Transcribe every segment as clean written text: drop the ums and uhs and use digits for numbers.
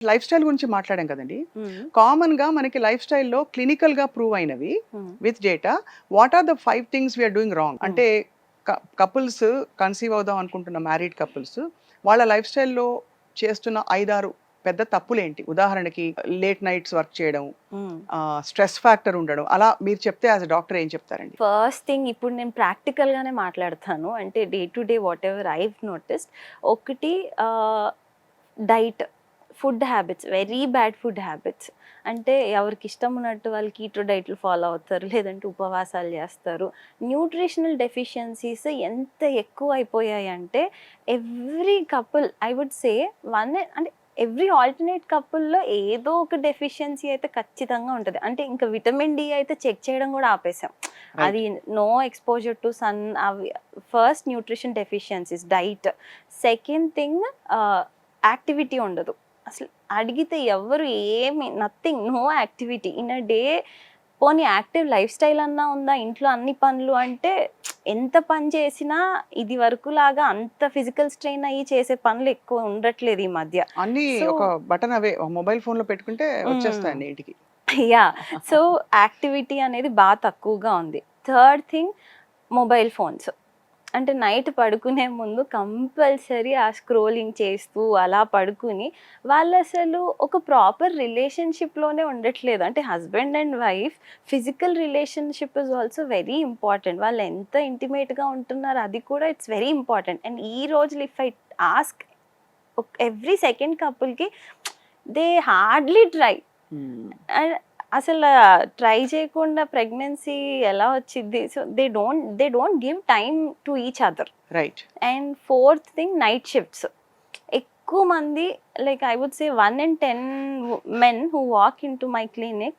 Life style గురించి మాట్లాడాం కదండి. మ్మ్. కామన్ గా మనకి లైఫ్ స్టైల్లో క్లినికల్ గా ప్రూవ్ అయినవి hmm. With data what are the 5 things we're doing wrong అంటే కపుల్స్ కన్సీవ్ అవుదాం అనుకుంటున్న మ్యారీడ్ కపుల్స్ వాళ్ళ లైఫ్ స్టైల్లో చేస్తున్న 5-6 పెద్ద తప్పులేంటి? ఉదాహరణకి లేట్ నైట్స్ వర్క్ చేయడం, మ్మ్. స్ట్రెస్ ఫ్యాక్టర్ ఉండడం, అలా మీరు చెప్తే యాజ్ అ డాక్టర్ ఏం చెప్తారండి? ఫస్ట్ థింగ్ ఇప్పుడు నేను ప్రాక్టికల్గానే మాట్లాడతాను, అంటే day to day whatever I've noticed. ఒకటి diet, food habits, very bad food habits. అంటే ఎవరికి ఇష్టం ఉన్నట్టు వాళ్ళు కీటో డైట్లు ఫాలో అవుతారు, లేదంటే ఉపవాసాలు చేస్తారు. న్యూట్రిషనల్ డెఫిషియన్సీస్ ఎంత ఎక్కువ అయిపోయాయి అంటే every couple, I would say అంటే ఎవ్రీ ఆల్టర్నేట్ కపుల్లో ఏదో ఒక డెఫిషియన్సీ అయితే ఖచ్చితంగా ఉంటుంది. అంటే ఇంకా విటమిన్ డి అయితే చెక్ చేయడం కూడా ఆపేసాం. అది నో ఎక్స్పోజర్ టు సన్. అవి first nutrition deficiencies, diet. Second thing activity ఉండదు. అసలు అడిగితే ఎవరు ఏమి, nothing, no activity in a day. పోనీ యాక్టివ్ లైఫ్ స్టైల్ అన్నా ఉందా? ఇంట్లో అన్ని పనులు అంటే ఎంత పని చేసినా ఇది వరకు లాగా అంత ఫిజికల్ స్ట్రెయిన్ అయ్యి చేసే పనులు ఎక్కువ ఉండట్లేదు ఈ మధ్య. అన్ని సో ఒక బటన్ అవే మొబైల్ ఫోన్ లో పెట్టుకుంటే వచ్చేస్తాయండి ఇంటికి. యా, సో యాక్టివిటీ అనేది బాగా తక్కువగా ఉంది. Third thing, mobile phones. అంటే నైట్ పడుకునే ముందు కంపల్సరీ ఆ స్క్రోలింగ్ చేస్తూ అలా పడుకుని వాళ్ళు అసలు ఒక ప్రాపర్ రిలేషన్షిప్లోనే ఉండట్లేదు. అంటే husband and wife physical relationship is also very important. వాళ్ళు ఎంత ఇంటిమేట్గా ఉంటున్నారు అది కూడా ఇట్స్ వెరీ ఇంపార్టెంట్. అండ్ ఈ రోజులు if I ask every second కపుల్కి, దే హార్డ్లీ ట్రై. అసలు ట్రై చేయకుండా ప్రెగ్నెన్సీ ఎలా వచ్చింది? So they don't give time to each other. Right. And fourth thing, night shifts. ఎక్కువ మంది, like I would say 1 in 10 men who walk in to my clinic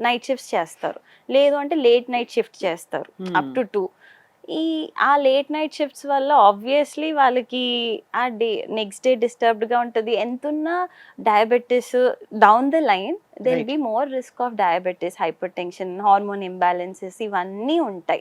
night shifts చేస్తారు, లేదు అంటే late night shift చేస్తారు up to 2. ఆ late night shifts వల్ల obviously వాళ్ళకి ఆ డే నెక్స్ట్ డే డిస్టర్బ్డ్గా ఉంటుంది. ఎంతున్నా diabetes down the line they'll be more risk of diabetes, hypertension, hormone imbalances ఇవన్నీ ఉంటాయి.